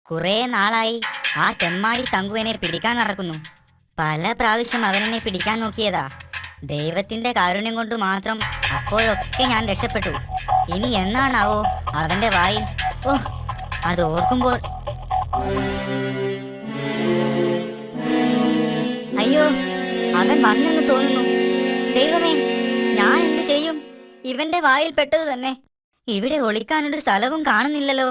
കുറേ നാളായി ആ തെമ്മാടി തങ്കുവിനെ പിടിക്കാൻ നടക്കുന്നു. പല പ്രാവശ്യം അവനെന്നെ പിടിക്കാൻ നോക്കിയതാ. ദൈവത്തിന്റെ കാരുണ്യം കൊണ്ട് മാത്രം അപ്പോഴൊക്കെ ഞാൻ രക്ഷപ്പെട്ടു. ഇനി എന്നാണാവോ അവന്റെ വായിൽ? ഓ, അത് ഓർക്കുമ്പോൾ അയ്യോ, അവൻ വന്നെന്ന് തോന്നുന്നു. ദൈവമേ, ഞാൻ എന്ത് ചെയ്യും? ഇവന്റെ വായിൽ പെട്ടത് തന്നെ. ഇവിടെ ഒളിക്കാനൊരു സ്ഥലവും കാണുന്നില്ലല്ലോ.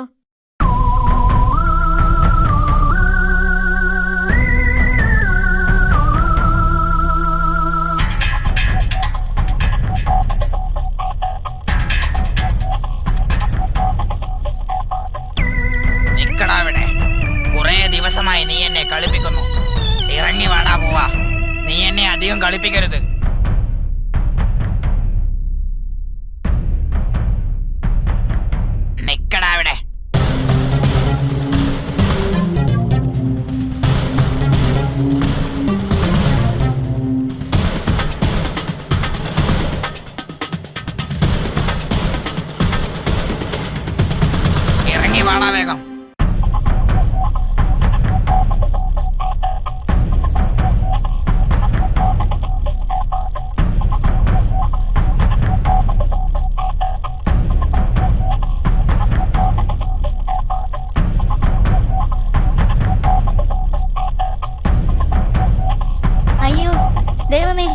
ദിവസമായി നീ എന്നെ കളിപ്പിക്കുന്നു. ഇറങ്ങി വാടാ പോവാ. നീ എന്നെ അധികം കളിപ്പിക്കരുത്. നിക്കടാ അവിടെ. ഇറങ്ങി വാടാ വേഗം. ദൈവമേ,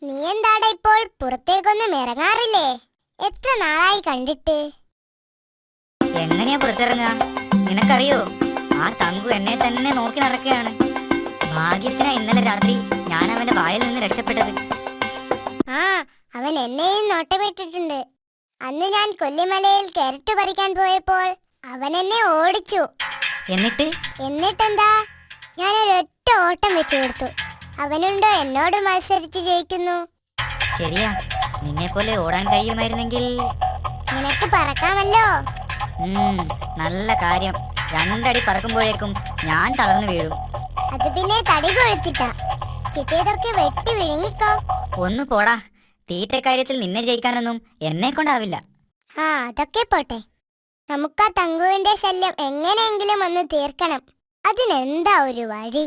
നീ എന്താടാ ഇപ്പോൾ പുറത്തേക്കൊന്നും ഇറങ്ങാറില്ലേ? എത്ര നാളായി കണ്ടിട്ട്. എങ്ങനെയാ പുറത്തിറങ്ങാ? നിനക്കറിയോ, ആ തങ്കു എന്നെ തന്നെ നോക്കി നടക്കുകയാണ്. ഭാഗ്യത്തിനാ ഇന്നലെ രാത്രി ഞാൻ അവന്റെ വായിൽ നിന്ന് രക്ഷപ്പെട്ടത്. ആ, അവൻ എന്നെയും നോട്ടമിട്ടിട്ടുണ്ട്. അന്ന് ഞാൻ കൊല്ലിമലയിൽ കാരറ്റ് പറിക്കാൻ പോയപ്പോൾ അവൻ എന്നെ ഓടിച്ചു. എന്നിട്ടെന്താ, ഞാനൊരൊറ്റ ഓട്ടം വെച്ചു കൊടുത്തു. അവനുണ്ടോ എന്നോട് മത്സരിച്ച് ജയിക്കുന്നു? ശരിയാ, നിന്നെ പോലെ ഓടാൻ കഴിയുമായിരുന്നെങ്കിൽ നിനക്ക് പറക്കാമല്ലോ. നല്ല കാര്യം. 2 അടി പറക്കുമ്പോഴേക്കും ഞാൻ തളർന്നു വീഴും. അത് പിന്നെ തടി കൊഴുത്തിട്ടാ. കിട്ടിയതൊക്കെ വെട്ടി വിഴുങ്ങിക്കോ. ഒന്ന് പോടാ. തീറ്റ കാര്യത്തിൽ നിന്നെ ജയിക്കാനൊന്നും എന്നെ കൊണ്ടാവില്ല. ആ, അതൊക്കെ പോട്ടെ. നമുക്ക് ആ തങ്കുവിന്റെ ശല്യം എങ്ങനെയെങ്കിലും ഒന്ന് തീർക്കണം. അതിനെന്താ ഒരു വഴി?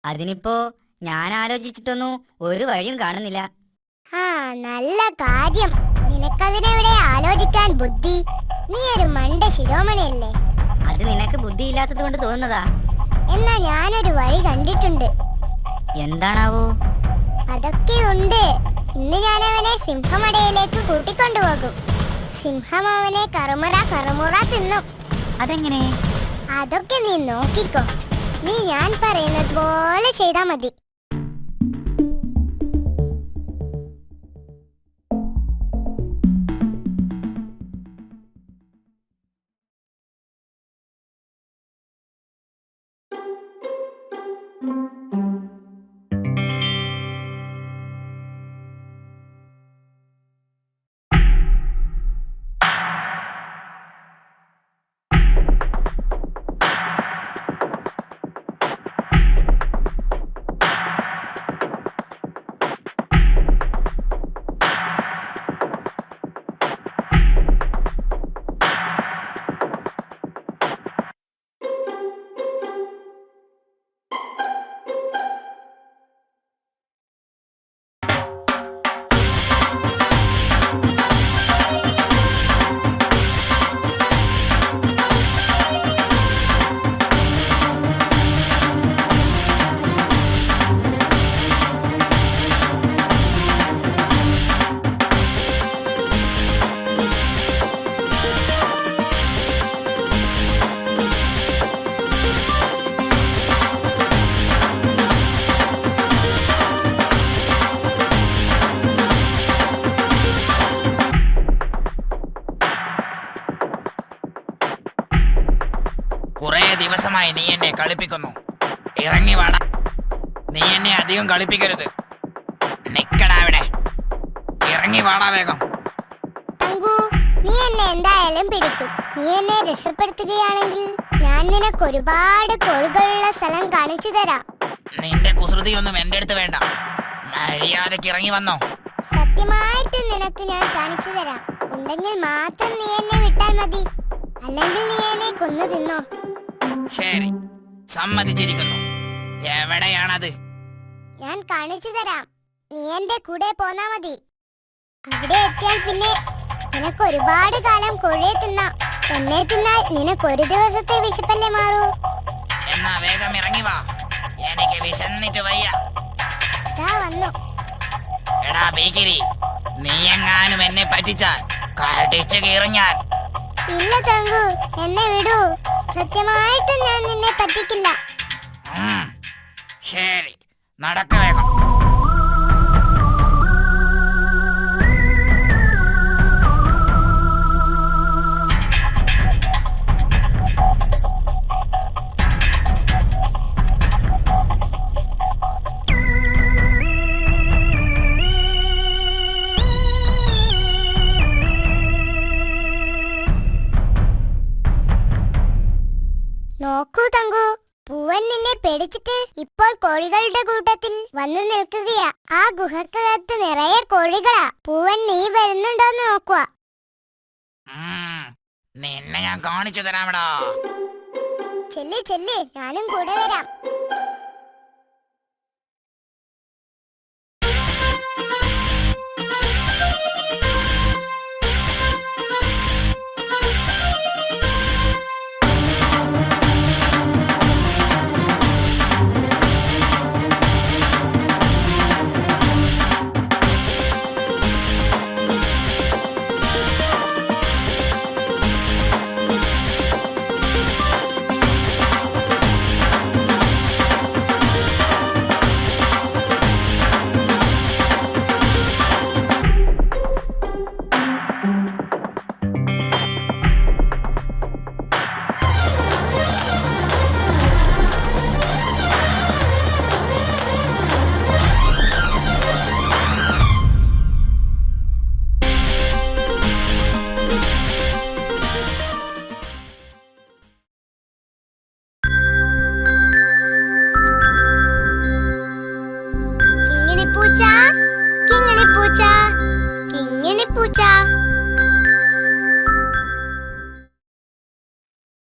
അതിനിപ്പോ ഞാൻ ആലോചിച്ചിട്ടൊന്നും ഒരു വഴിയും കാണുന്നില്ല. ആ, നല്ല കാര്യം. നിനക്കതിനെവിടെ ആലോചിക്കാൻ ബുദ്ധി? നീ ഒരു മണ്ട ശിരോമണിയല്ലേ. അത് നിനക്ക് ബുദ്ധിയില്ലാത്തത് കൊണ്ട് തോന്നുന്നതാ. എന്നാ ഞാനൊരു വഴി കണ്ടിട്ടുണ്ട്. എന്താണാവോ? അതൊക്കെ ഉണ്ട്. ഇന്ന് ഞാൻ അവനെ സിംഹമടയിലേക്ക് കൂട്ടിക്കൊണ്ടുപോകും. സിംഹം അവനെ കറുമുറ തിന്നും. അതെങ്ങനെ? അതൊക്കെ നീ നോക്കിക്കോ. നീ ഞാൻ പറയുന്നത് പോലെ ചെയ്താ മതി. സത്യമായി നീ എന്നെ കളിപ്പിക്കുന്നു. ഇറങ്ങി വാടാ. നീ എന്നെ അധികം കളിപ്പിക്കരുത്. നിക്കടാ അവിടെ. ഇറങ്ങി വാടാ വേഗം. തങ്കു, നീ എന്നെ എന്തായാലും പിടിക്കും. നീ എന്നെ രക്ഷപ്പെടുത്തുകയാണെങ്കിൽ ഞാൻ നിനക്ക് ഒരുപാട് കോഴികളുള്ള സ്ഥലം കാണിച്ചു തരാം. നിന്റെ കുസൃതിയൊന്നും എന്റെ അടുത്ത് വേണ്ട. മര്യാദക്ക് ഇറങ്ങി വന്നോ. സത്യമായിട്ട് നിനക്ക് ഞാൻ കാണിച്ചു തരാം. ഉണ്ടെങ്കിൽ മാത്രം നീ എന്നെ വിട്ടാൽ മതി. അല്ലെങ്കിൽ നീ എന്നെ കൊന്നു തിന്നോ. ശരി, സമ്മതിച്ചിരിക്കുന്നു. എവിടെയാണത്? ഞാൻ കാണിച്ചു തരാം. നീ എന്റെ കൂടെ പോന്നാ മതി. അവിടെ എത്തിയാൽ പിന്നെ നിനക്ക് ഒരുപാട് കാലം കോഴിയെ തിന്നാം. എന്നെ തിന്നാൽ നിനക്ക് ഒരു ദിവസത്തെ വിശപ്പല്ലേ മാറൂ. എന്നാ വേഗം ഇറങ്ങി വാ. എനിക്ക് വിശന്നിട്ട് വയ്യ. ദാ വന്നു. എടാ ഭീകരി, നീ എങ്ങാനും എന്നെ പറ്റിച്ചാൽ കടിച്ചു കീറും ഞാൻ. ഇല്ല തങ്കു, എന്നെ വിടൂ. സത്യമായിട്ടും ഞാൻ നിന്നെ പറ്റിക്കില്ല. ശരി, നടക്ക വേഗം. നോക്കൂ തങ്കു, പൂവൻ നിന്നെ പേടിച്ചിട്ട് ഇപ്പോൾ കോഴികളുടെ കൂട്ടത്തിൽ വന്നു നിൽക്കുകയാ. ആ ഗുഹക്കകത്ത് നിറയെ കോഴികളാ. പൂവൻ നീ വരുന്നുണ്ടോന്ന് നോക്കുക. നിന്നെ ഞാൻ കാണിച്ചു തരാമടാ. ചെല്ല് ചെല്ല്, ഞാനും കൂടെ വരാം.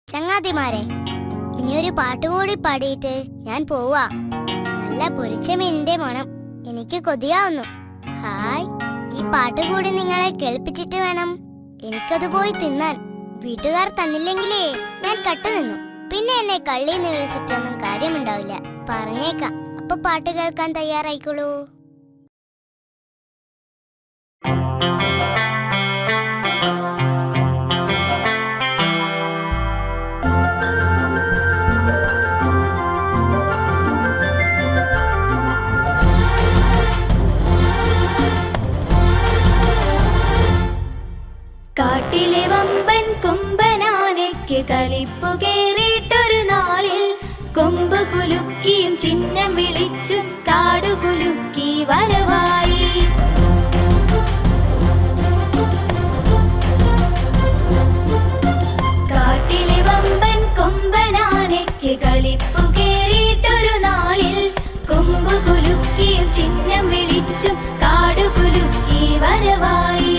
ചങ്ങാതിമാരെ, ഇനിയൊരു പാട്ടുകൂടി പാടിയിട്ട് ഞാൻ പോവാ. നല്ല പൊരിച്ച മീനിന്റെ മണം എനിക്ക് കൊതിയാവുന്നു. ഹായ്, ഈ പാട്ടുകൂടി നിങ്ങളെ കേൾപ്പിച്ചിട്ട് വേണം എനിക്കത് പോയി തിന്നാൻ. വീട്ടുകാർ തന്നില്ലെങ്കിലേ ഞാൻ കട്ടുനിന്നു. പിന്നെ എന്നെ കള്ളിന്ന് വിളിച്ചിട്ടൊന്നും കാര്യമുണ്ടാവില്ല. പറഞ്ഞേക്കാം. അപ്പൊ പാട്ട് കേൾക്കാൻ തയ്യാറായിക്കോളൂ. കാട്ടിലെ വമ്പൻ കൊമ്പനാനയ്ക്ക് കലിപ്പു കേറിയിട്ടൊരു നാളിൽ കൊമ്പ് കുലുക്കിയും ചിഹ്നം വിളിച്ചും കാടു കുലുക്കി വരവായി. കാട്ടിലെ വമ്പൻ കൊമ്പനാനയ്ക്ക് കലിപ്പു കേറിയിട്ടൊരു നാളിൽ കൊമ്പ് കുലുക്കിയും ചിഹ്നം വിളിച്ചും കാടു കുലുക്കി വരവായി.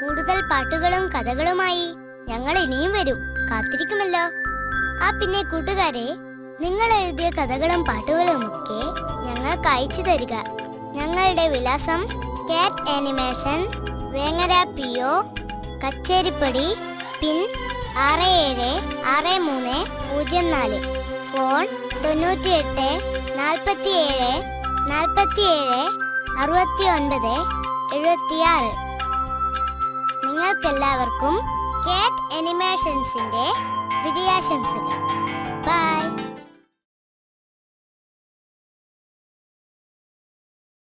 കൂടുതൽ പാട്ടുകളും കഥകളുമായി ഞങ്ങൾ ഇനിയും വരും. കാത്തിരിക്കുമല്ലോ. പിന്നെ കൂട്ടുകാരെ, നിങ്ങൾ എഴുതിയ കഥകളും പാട്ടുകളും ഒക്കെ ഞങ്ങൾക്ക് അയച്ചു തരിക. ഞങ്ങളുടെ വിലാസം കാറ്റ് ആനിമേഷൻ, വേങ്ങര PO, കച്ചേരിപ്പടി, പിൻ 676304, ഫോൺ 98 47 47 69 76. നിങ്ങൾക്കെല്ലാവർക്കും കാറ്റ് ആനിമേഷൻസിന്റെ വിജയാശംസകൾ. ബൈ.